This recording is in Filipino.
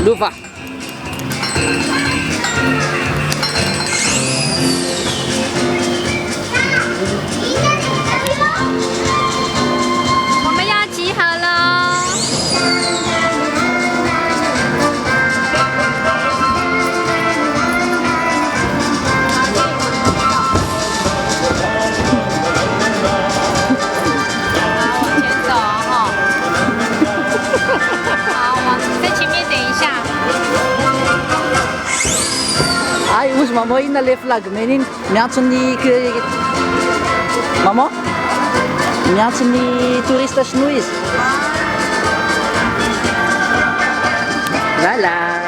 路法。我们要集合喽！好，往前走哈。好，在前面等一下。Ay, us mamo ina le flag menin miatsuni ke mamo miatsuni turista chinois. Voilà.